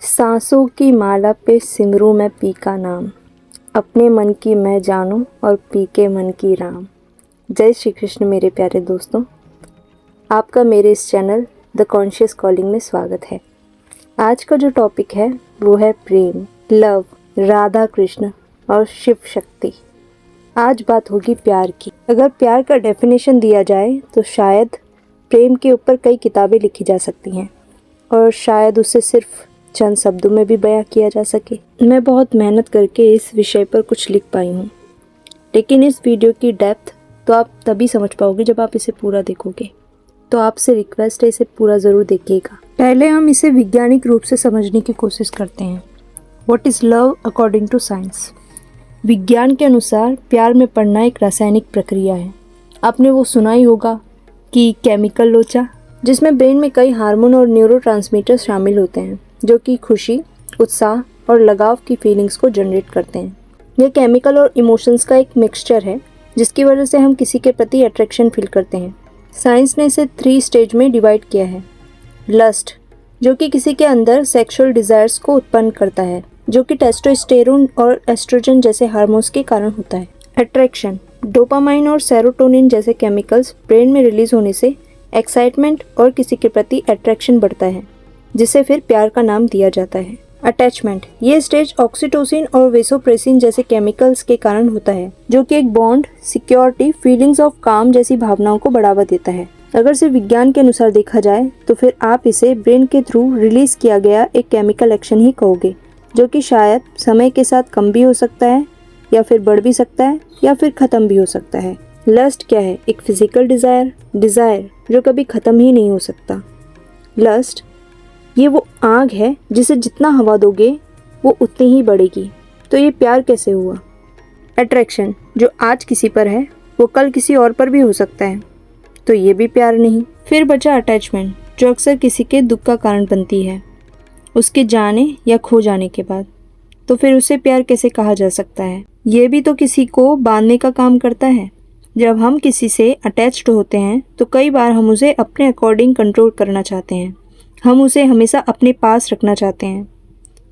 सांसों की माला पे सिमरूं मैं पी का नाम, अपने मन की मैं जानूं और पी के मन की राम। जय श्री कृष्ण मेरे प्यारे दोस्तों, आपका मेरे इस चैनल द कॉन्शियस कॉलिंग में स्वागत है। आज का जो टॉपिक है वो है प्रेम, लव, राधा कृष्ण और शिव शक्ति। आज बात होगी प्यार की। अगर प्यार का डेफिनेशन दिया जाए तो शायद प्रेम के ऊपर कई किताबें लिखी जा सकती हैं और शायद उसे सिर्फ चंद शब्दों में भी बयां किया जा सके। मैं बहुत मेहनत करके इस विषय पर कुछ लिख पाई हूँ, लेकिन इस वीडियो की डेप्थ तो आप तभी समझ पाओगे जब आप इसे पूरा देखोगे। तो आपसे रिक्वेस्ट है, इसे पूरा ज़रूर देखिएगा। पहले हम इसे वैज्ञानिक रूप से समझने की कोशिश करते हैं। What is love according to science? विज्ञान के अनुसार प्यार में पड़ना एक रासायनिक प्रक्रिया है। आपने वो सुना ही होगा कि केमिकल लोचा, जिसमें ब्रेन में कई हार्मोन और न्यूरोट्रांसमीटर शामिल होते हैं जो कि खुशी, उत्साह और लगाव की फीलिंग्स को जनरेट करते हैं। यह केमिकल और इमोशंस का एक मिक्सचर है जिसकी वजह से हम किसी के प्रति अट्रैक्शन फील करते हैं। साइंस ने इसे 3 स्टेज में डिवाइड किया है। लस्ट, जो कि किसी के अंदर सेक्सुअल डिज़ायर्स को उत्पन्न करता है, जो कि टेस्टोस्टेरोन और एस्ट्रोजन जैसे हार्मोन्स के कारण होता है। अट्रैक्शन, डोपामाइन और सेरोटोनिन जैसे केमिकल्स ब्रेन में रिलीज होने से एक्साइटमेंट और किसी के प्रति अट्रैक्शन बढ़ता है, जिसे फिर प्यार का नाम दिया जाता है। अटैचमेंट, ये स्टेज ऑक्सीटोसिन और वेसोप्रेसिन जैसे केमिकल्स के कारण होता है, जो कि एक बॉन्ड, सिक्योरिटी, फीलिंग्स ऑफ काम जैसी भावनाओं को बढ़ावा देता है। अगर सिर्फ विज्ञान के अनुसार देखा जाए तो फिर आप इसे ब्रेन के थ्रू रिलीज किया गया एक केमिकल एक्शन ही कहोगे, जो कि शायद समय के साथ कम भी हो सकता है या फिर बढ़ भी सकता है या फिर ख़त्म भी हो सकता है। लस्ट क्या है? एक फिजिकल डिज़ायर जो कभी ख़त्म ही नहीं हो सकता। लस्ट ये वो आग है जिसे जितना हवा दोगे वो उतनी ही बढ़ेगी। तो ये प्यार कैसे हुआ? अट्रैक्शन, जो आज किसी पर है वो कल किसी और पर भी हो सकता है, तो ये भी प्यार नहीं। फिर बचा अटैचमेंट, जो अक्सर किसी के दुख का कारण बनती है उसके जाने या खो जाने के बाद। तो फिर उसे प्यार कैसे कहा जा सकता है? ये भी तो किसी को बांधने का काम करता है। जब हम किसी से अटैच्ड होते हैं तो कई बार हम उसे अपने अकॉर्डिंग कंट्रोल करना चाहते हैं। हम उसे हमेशा अपने पास रखना चाहते हैं।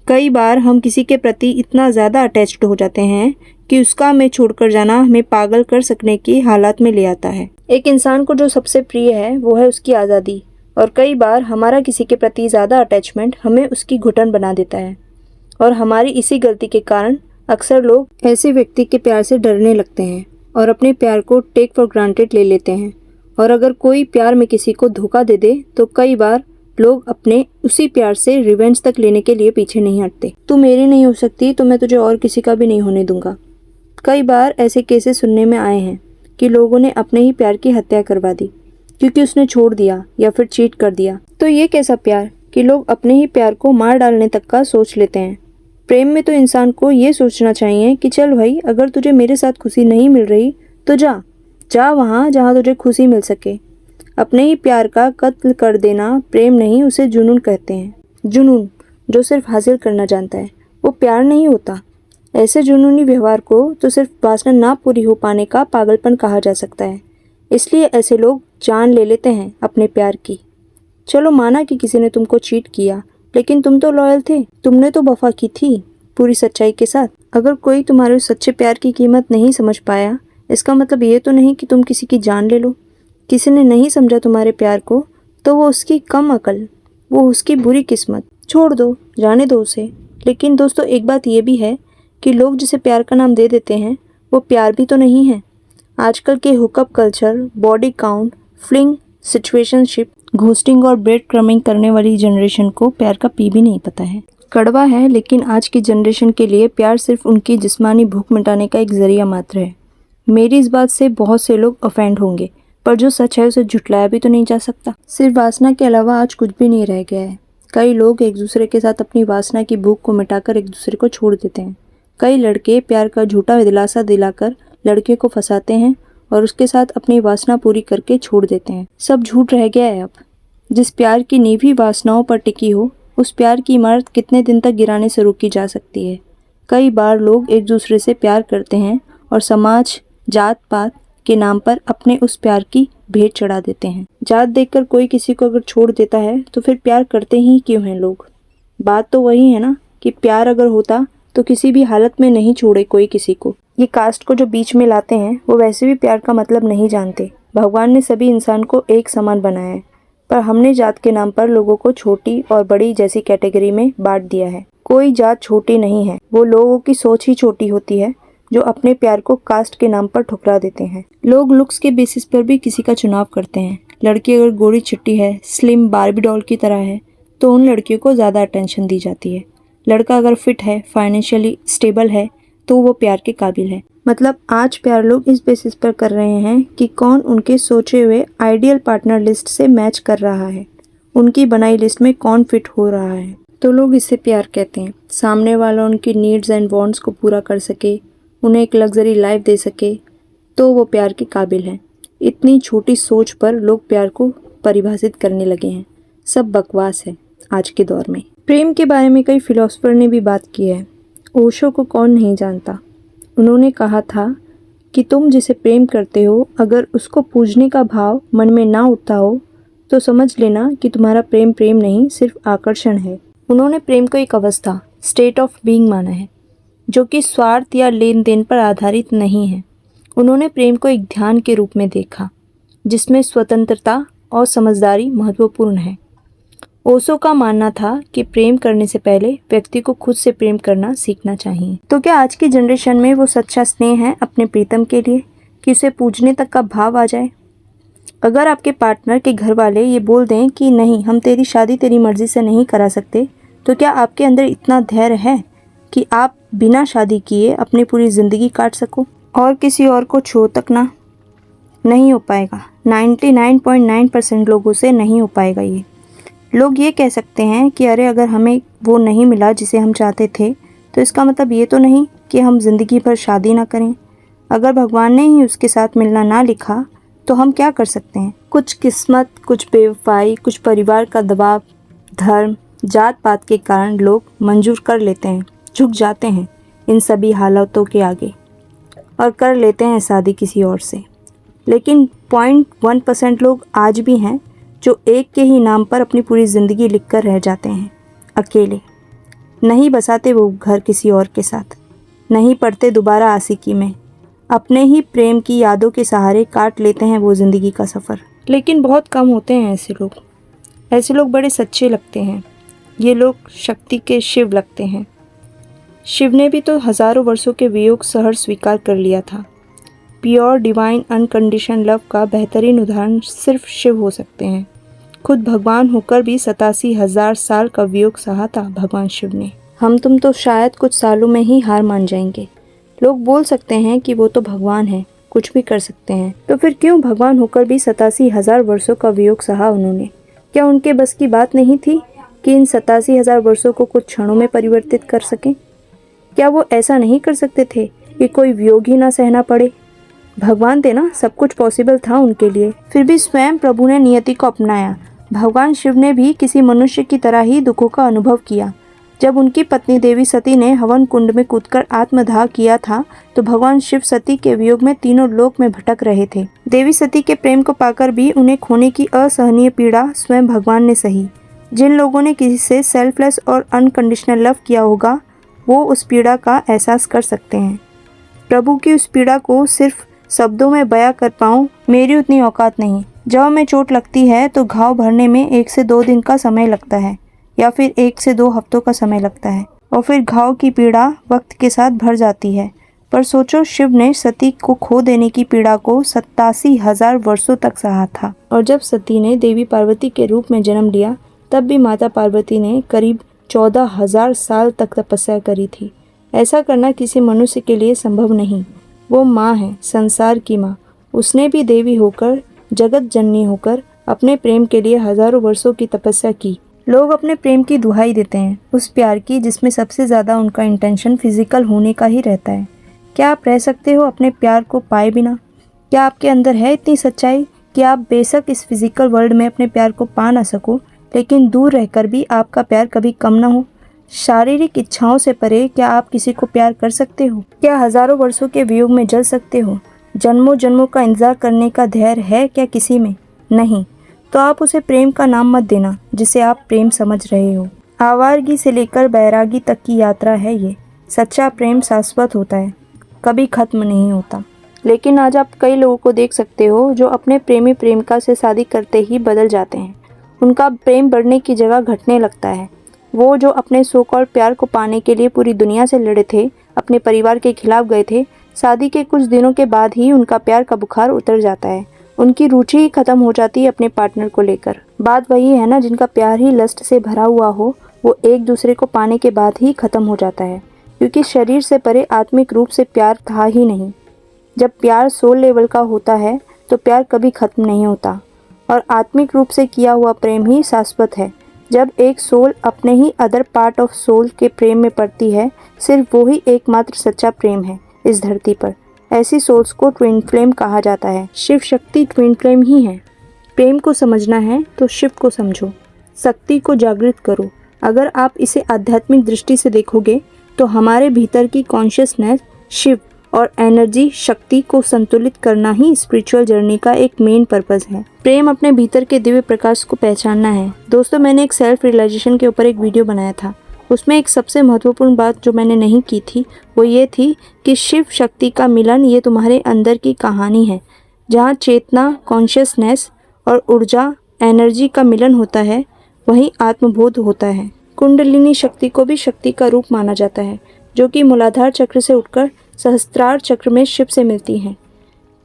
कई बार हम किसी के प्रति इतना ज़्यादा अटैच्ड हो जाते हैं कि उसका हमें छोड़कर जाना हमें पागल कर सकने की हालत में ले आता है। एक इंसान को जो सबसे प्रिय है वो है उसकी आज़ादी, और कई बार हमारा किसी के प्रति ज़्यादा अटैचमेंट हमें उसकी घुटन बना देता है। और हमारी इसी गलती के कारण अक्सर लोग ऐसे व्यक्ति के प्यार से डरने लगते हैं और अपने प्यार को टेक फॉर ग्रांटेड ले लेते हैं। और अगर कोई प्यार में किसी को धोखा दे दे तो कई बार लोग अपने उसी प्यार से रिवेंज तक लेने के लिए पीछे नहीं हटते। तू मेरी नहीं हो सकती तो मैं तुझे और किसी का भी नहीं होने दूंगा। कई बार ऐसे केसेस सुनने में आए हैं कि लोगों ने अपने ही प्यार की हत्या करवा दी क्योंकि उसने छोड़ दिया या फिर चीट कर दिया। तो ये कैसा प्यार कि लोग अपने ही प्यार को मार डालने तक का सोच लेते हैं। प्रेम में तो इंसान को ये सोचना चाहिए कि चल भाई, अगर तुझे मेरे साथ खुशी नहीं मिल रही तो जा वहाँ जहाँ तुझे खुशी मिल सके। अपने ही प्यार का कत्ल कर देना प्रेम नहीं, उसे जुनून कहते हैं। जुनून जो सिर्फ हासिल करना जानता है वो प्यार नहीं होता। ऐसे जुनूनी व्यवहार को तो सिर्फ वासना ना पूरी हो पाने का पागलपन कहा जा सकता है। इसलिए ऐसे लोग जान ले लेते हैं अपने प्यार की। चलो माना कि किसी ने तुमको चीट किया, लेकिन तुम तो लॉयल थे, तुमने तो वफा की थी पूरी सच्चाई के साथ। अगर कोई तुम्हारे सच्चे प्यार की कीमत नहीं समझ पाया, इसका मतलब ये तो नहीं कि तुम किसी की जान ले लो। किसी ने नहीं समझा तुम्हारे प्यार को तो वो उसकी कम अकल, वो उसकी बुरी किस्मत। छोड़ दो, जाने दो उसे। लेकिन दोस्तों, एक बात ये भी है कि लोग जिसे प्यार का नाम दे देते हैं वो प्यार भी तो नहीं है। आजकल के hookup culture, body count, fling, situationship, ghosting और ब्रेड क्रमिंग करने वाली जनरेशन को प्यार का पी भी नहीं पता है। कड़वा है, लेकिन आज की जनरेशन के लिए प्यार सिर्फ उनकी जिस्मानी भूख मिटाने का एक जरिया मात्र है। मेरी इस बात से बहुत से लोग ऑफेंड होंगे, पर जो सच है उसे झुटलाया भी तो नहीं जा सकता। सिर्फ वासना के अलावा आज कुछ भी नहीं रह गया है। कई लोग एक दूसरे के साथ अपनी वासना की भूख को मिटाकर एक दूसरे को छोड़ देते हैं। कई लड़के प्यार का झूठा दिलासा दिलाकर लड़कियों को फंसाते हैं और उसके साथ अपनी वासना पूरी करके छोड़ देते हैं। सब झूठ रह गया है अब। जिस प्यार की नींव ही वासनाओं पर टिकी हो, उस प्यार की इमारत कितने दिन तक गिराने से रोकी जा सकती है। कई बार लोग एक दूसरे से प्यार करते हैं और समाज, जात पात के नाम पर अपने उस प्यार की भेंट चढ़ा देते हैं। जात देखकर कोई किसी को अगर छोड़ देता है तो फिर प्यार करते ही क्यों हैं लोग? बात तो वही है ना कि प्यार अगर होता तो किसी भी हालत में नहीं छोड़े कोई किसी को। ये कास्ट को जो बीच में लाते हैं वो वैसे भी प्यार का मतलब नहीं जानते। भगवान ने सभी इंसान को एक समान बनाया है, पर हमने जात के नाम पर लोगों को छोटी और बड़ी जैसी कैटेगरी में बांट दिया है। कोई जात छोटी नहीं है, वो लोगों की सोच ही छोटी होती है जो अपने प्यार को कास्ट के नाम पर ठुकरा देते हैं। लोग लुक्स के बेसिस पर भी किसी का चुनाव करते हैं। लड़की अगर गोरी चिट्टी है, स्लिम बार्बी डॉल की तरह है, तो उन लड़कियों को ज़्यादा अटेंशन दी जाती है। लड़का अगर फिट है, फाइनेंशियली स्टेबल है, तो वो प्यार के काबिल है। मतलब आज प्यार लोग इस बेसिस पर कर रहे हैं कि कौन उनके सोचे हुए आइडियल पार्टनर लिस्ट से मैच कर रहा है, उनकी बनाई लिस्ट में कौन फिट हो रहा है, तो लोग इसे प्यार कहते हैं। सामने वाला उनकी नीड्स एंड वांट्स को पूरा कर सके, उन्हें एक लग्जरी लाइफ दे सके, तो वो प्यार के काबिल है। इतनी छोटी सोच पर लोग प्यार को परिभाषित करने लगे हैं। सब बकवास है आज के दौर में। प्रेम के बारे में कई फिलोसोफर ने भी बात की है। ओशो को कौन नहीं जानता। उन्होंने कहा था कि तुम जिसे प्रेम करते हो, अगर उसको पूजने का भाव मन में ना उठता हो तो समझ लेना कि तुम्हारा प्रेम प्रेम नहीं, सिर्फ आकर्षण है। उन्होंने प्रेम को एक अवस्था, स्टेट ऑफ बीइंग माना है, जो कि स्वार्थ या लेन देन पर आधारित नहीं है। उन्होंने प्रेम को एक ध्यान के रूप में देखा, जिसमें स्वतंत्रता और समझदारी महत्वपूर्ण है। ओशो का मानना था कि प्रेम करने से पहले व्यक्ति को खुद से प्रेम करना सीखना चाहिए। तो क्या आज की जनरेशन में वो सच्चा स्नेह है अपने प्रीतम के लिए कि उसे पूजने तक का भाव आ जाए? अगर आपके पार्टनर के घर वाले ये बोल दें कि नहीं, हम तेरी शादी तेरी मर्जी से नहीं करा सकते, तो क्या आपके अंदर इतना धैर्य है कि आप बिना शादी किए अपनी पूरी ज़िंदगी काट सको और किसी और को छू तक ना? नहीं हो पाएगा। 99.9% लोगों से नहीं हो पाएगा। ये लोग ये कह सकते हैं कि अरे अगर हमें वो नहीं मिला जिसे हम चाहते थे, तो इसका मतलब ये तो नहीं कि हम ज़िंदगी भर शादी ना करें। अगर भगवान ने ही उसके साथ मिलना ना लिखा तो हम क्या कर सकते हैं? कुछ किस्मत, कुछ बेवफाई, कुछ परिवार का दबाव, धर्म, जात पात के कारण लोग मंजूर कर लेते हैं, झुक जाते हैं इन सभी हालातों के आगे और कर लेते हैं शादी किसी और से। लेकिन 0.1% लोग आज भी हैं जो एक के ही नाम पर अपनी पूरी ज़िंदगी लिखकर रह जाते हैं अकेले। नहीं बसाते वो घर किसी और के साथ, नहीं पढ़ते दोबारा आशिकी में, अपने ही प्रेम की यादों के सहारे काट लेते हैं वो ज़िंदगी का सफ़र। लेकिन बहुत कम होते हैं ऐसे लोग। ऐसे लोग बड़े सच्चे लगते हैं। ये लोग शक्ति के शिव लगते हैं। शिव ने भी तो हज़ारों वर्षों के वियोग सहर स्वीकार कर लिया था। प्योर डिवाइन अनकंडीशन लव का बेहतरीन उदाहरण सिर्फ शिव हो सकते हैं। खुद भगवान होकर भी 87,000 साल का वियोग सहा था भगवान शिव ने। हम तुम तो शायद कुछ सालों में ही हार मान जाएंगे। लोग बोल सकते हैं कि वो तो भगवान है, कुछ भी कर सकते हैं, तो फिर क्यों भगवान होकर भी 87,000 वर्षों का वियोग सहा उन्होंने? क्या उनके बस की बात नहीं थी कि इन 87,000 वर्षों को कुछ क्षणों में परिवर्तित कर सकें? क्या वो ऐसा नहीं कर सकते थे कि कोई वियोग ही ना सहना पड़े? भगवान थे ना, सब कुछ पॉसिबल था उनके लिए। फिर भी स्वयं प्रभु ने नियति को अपनाया। भगवान शिव ने भी किसी मनुष्य की तरह ही दुखों का अनुभव किया। जब उनकी पत्नी देवी सती ने हवन कुंड में कूदकर आत्मदाह किया था, तो भगवान शिव सती के वियोग में तीनों लोक में भटक रहे थे। देवी सती के प्रेम को पाकर भी उन्हें खोने की असहनीय पीड़ा स्वयं भगवान ने सही। जिन लोगों ने किसी से सेल्फलेस और अनकंडीशनल लव किया होगा, वो उस पीड़ा का एहसास कर सकते हैं। प्रभु की उस पीड़ा को सिर्फ शब्दों में बयां कर पाऊँ, मेरी उतनी औकात नहीं। जब हमें चोट लगती है तो घाव भरने में 1 से 2 दिन का समय लगता है, या फिर 1 से 2 हफ्तों का समय लगता है, और फिर घाव की पीड़ा वक्त के साथ भर जाती है। पर सोचो, शिव ने सती को खो देने की पीड़ा को 87,000 वर्षों तक सहा था। और जब सती ने देवी पार्वती के रूप में जन्म लिया, तब भी माता पार्वती ने करीब 14,000 साल तक तपस्या करी थी। ऐसा करना किसी मनुष्य के लिए संभव नहीं। वो माँ है, संसार की माँ। उसने भी देवी होकर, जगत जननी होकर अपने प्रेम के लिए हजारों वर्षों की तपस्या की। लोग अपने प्रेम की दुहाई देते हैं, उस प्यार की जिसमें सबसे ज़्यादा उनका इंटेंशन फिजिकल होने का ही रहता है। क्या आप रह सकते हो अपने प्यार को पाए बिना? क्या आपके अंदर है इतनी सच्चाई कि आप बेशक इस फिजिकल वर्ल्ड में अपने प्यार को पा ना सको, लेकिन दूर रहकर भी आपका प्यार कभी कम ना हो? शारीरिक इच्छाओं से परे क्या आप किसी को प्यार कर सकते हो? क्या हजारों वर्षों के वियोग में जल सकते हो? जन्मों जन्मों का इंतजार करने का धैर्य है क्या किसी में? नहीं। तो आप उसे प्रेम का नाम मत देना जिसे आप प्रेम समझ रहे हो। आवारगी से लेकर बैरागी तक की यात्रा है ये। सच्चा प्रेम शाश्वत होता है, कभी खत्म नहीं होता। लेकिन आज आप कई लोगों को देख सकते हो जो अपने प्रेमी प्रेमिका से शादी करते ही बदल जाते हैं। उनका प्रेम बढ़ने की जगह घटने लगता है। वो जो अपने सो कॉल्ड प्यार को पाने के लिए पूरी दुनिया से लड़े थे, अपने परिवार के खिलाफ गए थे, शादी के कुछ दिनों के बाद ही उनका प्यार का बुखार उतर जाता है। उनकी रुचि ही खत्म हो जाती है अपने पार्टनर को लेकर। बात वही है ना, जिनका प्यार ही लस्ट से भरा हुआ हो, वो एक दूसरे को पाने के बाद ही खत्म हो जाता है, क्योंकि शरीर से परे आत्मिक रूप से प्यार था ही नहीं। जब प्यार सोल लेवल का होता है तो प्यार कभी खत्म नहीं होता, और आत्मिक रूप से किया हुआ प्रेम ही शाश्वत है। जब एक सोल अपने ही अदर पार्ट ऑफ सोल के प्रेम में पड़ती है, सिर्फ वो ही एकमात्र सच्चा प्रेम है इस धरती पर। ऐसी सोल्स को ट्विन फ्लेम कहा जाता है। शिव शक्ति ट्विन फ्लेम ही है। प्रेम को समझना है तो शिव को समझो, शक्ति को जागृत करो। अगर आप इसे आध्यात्मिक दृष्टि से देखोगे तो हमारे भीतर की कॉन्शियसनेस, शिव और एनर्जी, शक्ति को संतुलित करना ही स्पिरिचुअल जर्नी का एक मेन पर्पस है। प्रेम अपने भीतर के दिव्य प्रकाश को पहचानना है। दोस्तों, मैंने एक सेल्फ रियलाइजेशन के ऊपर एक वीडियो बनाया था। उसमें एक सबसे महत्वपूर्ण बात जो मैंने नहीं की थी वो ये थी कि शिव शक्ति का मिलन ये तुम्हारे अंदर की कहानी है। जहाँ चेतना, कॉन्शियसनेस और ऊर्जा, एनर्जी का मिलन होता है, वहीं आत्मबोध होता है। कुंडलिनी शक्ति को भी शक्ति का रूप माना जाता है, जो कि मूलाधार चक्र से उठकर सहस्त्रार चक्र में शिव से मिलती हैं।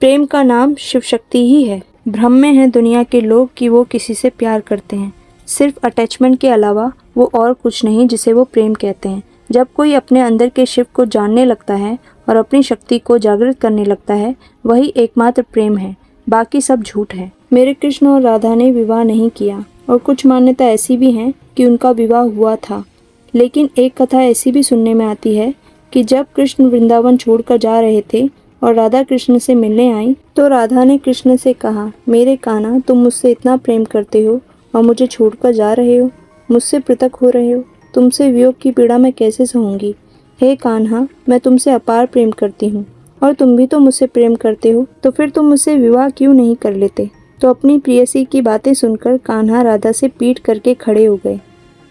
प्रेम का नाम शिव शक्ति ही है। भ्रम में है दुनिया के लोग कि वो किसी से प्यार करते हैं, सिर्फ अटैचमेंट के अलावा वो और कुछ नहीं जिसे वो प्रेम कहते हैं। जब कोई अपने अंदर के शिव को जानने लगता है और अपनी शक्ति को जागृत करने लगता है, वही एकमात्र प्रेम है, बाकी सब झूठ है। मेरे कृष्ण और राधा ने विवाह नहीं किया, और कुछ मान्यता ऐसी भी हैं कि उनका विवाह हुआ था। लेकिन एक कथा ऐसी भी सुनने में आती है कि जब कृष्ण वृंदावन छोड़कर जा रहे थे और राधा कृष्ण से मिलने आई, तो राधा ने कृष्ण से कहा, मेरे कान्हा, तुम मुझसे इतना प्रेम करते हो और मुझे छोड़कर जा रहे हो, मुझसे पृथक हो रहे हो। तुमसे वियोग की पीड़ा मैं कैसे सहूँगी। हे कान्हा, मैं तुमसे अपार प्रेम करती हूँ और तुम भी तो मुझसे प्रेम करते हो, तो फिर तुम मुझसे विवाह क्यों नहीं कर लेते। तो अपनी प्रेयसी की बातें सुनकर कान्हा राधा से पीट करके खड़े हो गए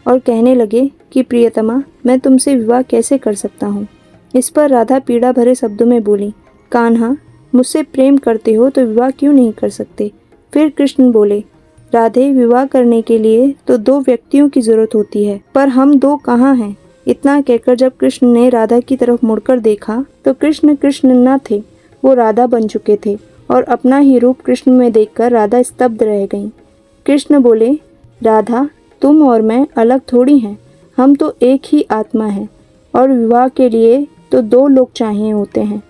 और कहने लगे कि प्रियतमा, मैं तुमसे विवाह कैसे कर सकता हूँ। इस पर राधा पीड़ा भरे शब्दों में बोली, कान्हा, मुझसे प्रेम करते हो तो विवाह क्यों नहीं कर सकते। फिर कृष्ण बोले, राधे, विवाह करने के लिए तो दो व्यक्तियों की जरूरत होती है, पर हम दो कहाँ हैं। इतना कहकर जब कृष्ण ने राधा की तरफ मुड़कर देखा तो कृष्ण कृष्ण न थे, वो राधा बन चुके थे, और अपना ही रूप कृष्ण में देखकर राधा स्तब्ध रह गईं। कृष्ण बोले, राधा, तुम और मैं अलग थोड़ी हैं, हम तो एक ही आत्मा है, और विवाह के लिए तो दो लोग चाहिए होते हैं।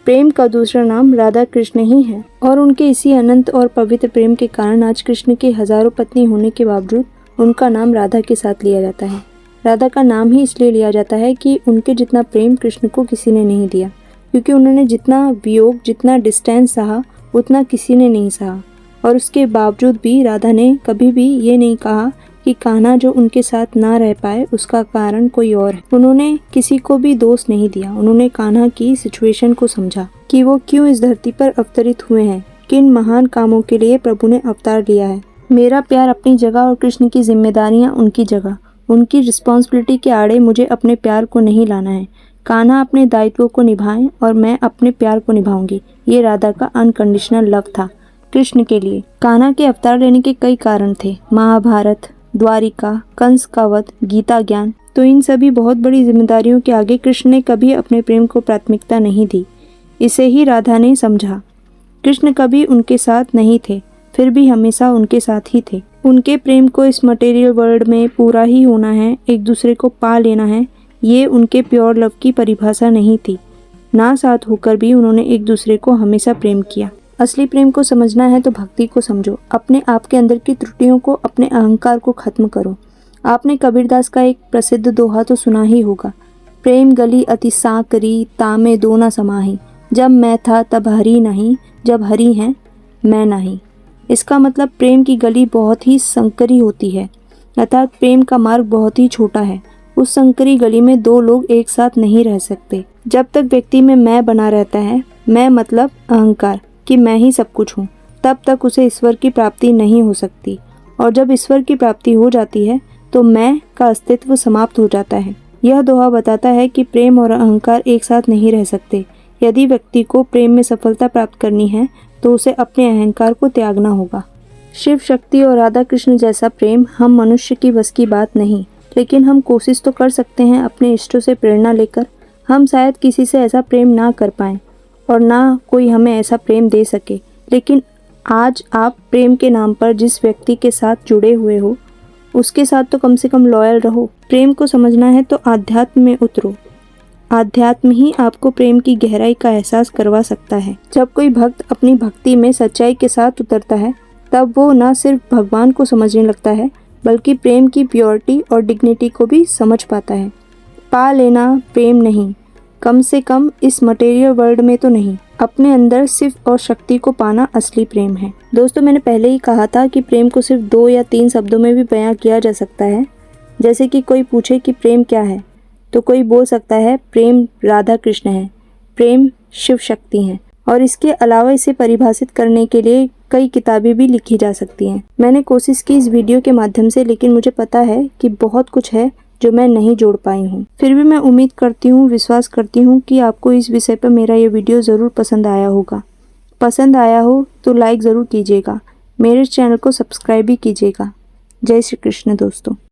प्रेम का दूसरा नाम राधा कृष्ण ही है, और उनके इसी अनंत और पवित्र प्रेम के कारण आज कृष्ण की हजारों पत्नी होने के बावजूद उनका नाम राधा के साथ लिया जाता है। राधा का नाम ही इसलिए लिया जाता है कि उनके जितना प्रेम कृष्ण को किसी ने नहीं दिया, क्योंकि उन्होंने जितना वियोग, जितना डिस्टेंस सहा, उतना किसी ने नहीं सहा। और उसके बावजूद भी राधा ने कभी भी ये नहीं कहा कि कान्हा जो उनके साथ ना रह पाए उसका कारण कोई और है। उन्होंने किसी को भी दोष नहीं दिया। उन्होंने कान्हा की सिचुएशन को समझा कि वो क्यों इस धरती पर अवतरित हुए हैं, किन महान कामों के लिए प्रभु ने अवतार लिया है। मेरा प्यार अपनी जगह और कृष्ण की जिम्मेदारियां उनकी जगह। उनकी रिस्पॉन्सिबिलिटी के आड़े मुझे अपने प्यार को नहीं लाना है। कान्हा अपने दायित्वों को निभाएं और मैं अपने प्यार को निभाऊंगी। ये राधा का अनकंडीशनल लव था कृष्ण के लिए। कान्हा के अवतार लेने के कई कारण थे, महाभारत, द्वारिका, कंस का वध, गीता ज्ञान। तो इन सभी बहुत बड़ी जिम्मेदारियों के आगे कृष्ण ने कभी अपने प्रेम को प्राथमिकता नहीं दी। इसे ही राधा ने समझा। कृष्ण कभी उनके साथ नहीं थे, फिर भी हमेशा उनके साथ ही थे। उनके प्रेम को इस मटेरियल वर्ल्ड में पूरा ही होना है, एक दूसरे को पा लेना है, ये उनके प्योर लव की परिभाषा नहीं थी। ना साथ होकर भी उन्होंने एक दूसरे को हमेशा प्रेम किया। असली प्रेम को समझना है तो भक्ति को समझो। अपने आप के अंदर की त्रुटियों को, अपने अहंकार को खत्म करो। आपने कबीरदास का एक प्रसिद्ध दोहा तो सुना ही होगा, प्रेम गली अति सांकरी, तामे दो न समाही, जब मैं था तब हरि नहीं, जब हरि हैं मैं नहीं। इसका मतलब प्रेम की गली बहुत ही संकरी होती है, अर्थात प्रेम का मार्ग बहुत ही छोटा है। उस संकरी गली में दो लोग एक साथ नहीं रह सकते। जब तक व्यक्ति में मैं बना रहता है, मैं मतलब अहंकार कि मैं ही सब कुछ हूँ, तब तक उसे ईश्वर की प्राप्ति नहीं हो सकती। और जब ईश्वर की प्राप्ति हो जाती है तो मैं का अस्तित्व समाप्त हो जाता है। यह दोहा बताता है कि प्रेम और अहंकार एक साथ नहीं रह सकते। यदि व्यक्ति को प्रेम में सफलता प्राप्त करनी है तो उसे अपने अहंकार को त्यागना होगा। शिव शक्ति और राधा कृष्ण जैसा प्रेम हम मनुष्य की बस की बात नहीं, लेकिन हम कोशिश तो कर सकते हैं अपने इष्टों से प्रेरणा लेकर। हम शायद किसी से ऐसा प्रेम ना कर पाएं और ना कोई हमें ऐसा प्रेम दे सके, लेकिन आज आप प्रेम के नाम पर जिस व्यक्ति के साथ जुड़े हुए हो उसके साथ तो कम से कम लॉयल रहो। प्रेम को समझना है तो आध्यात्म में उतरो। आध्यात्म ही आपको प्रेम की गहराई का एहसास करवा सकता है। जब कोई भक्त अपनी भक्ति में सच्चाई के साथ उतरता है तब वो न सिर्फ भगवान को समझने लगता है बल्कि प्रेम की प्योरिटी और डिग्निटी को भी समझ पाता है। पा लेना प्रेम नहीं, कम से कम इस मटेरियल वर्ल्ड में तो नहीं। अपने अंदर सिर्फ और शक्ति को पाना असली प्रेम है। दोस्तों, मैंने पहले ही कहा था कि प्रेम को सिर्फ 2 या 3 शब्दों में भी बयां किया जा सकता है। जैसे कि कोई पूछे कि प्रेम क्या है, तो कोई बोल सकता है प्रेम राधा कृष्ण है, प्रेम शिव शक्ति है, और इसके अलावा इसे परिभाषित करने के लिए कई किताबें भी लिखी जा सकती हैं। मैंने कोशिश की इस वीडियो के माध्यम से, लेकिन मुझे पता है कि बहुत कुछ है जो मैं नहीं जोड़ पाई हूँ। फिर भी मैं उम्मीद करती हूँ, विश्वास करती हूँ कि आपको इस विषय पर मेरा ये वीडियो ज़रूर पसंद आया होगा। पसंद आया हो तो लाइक ज़रूर कीजिएगा, मेरे चैनल को सब्सक्राइब भी कीजिएगा। जय श्री कृष्ण दोस्तों।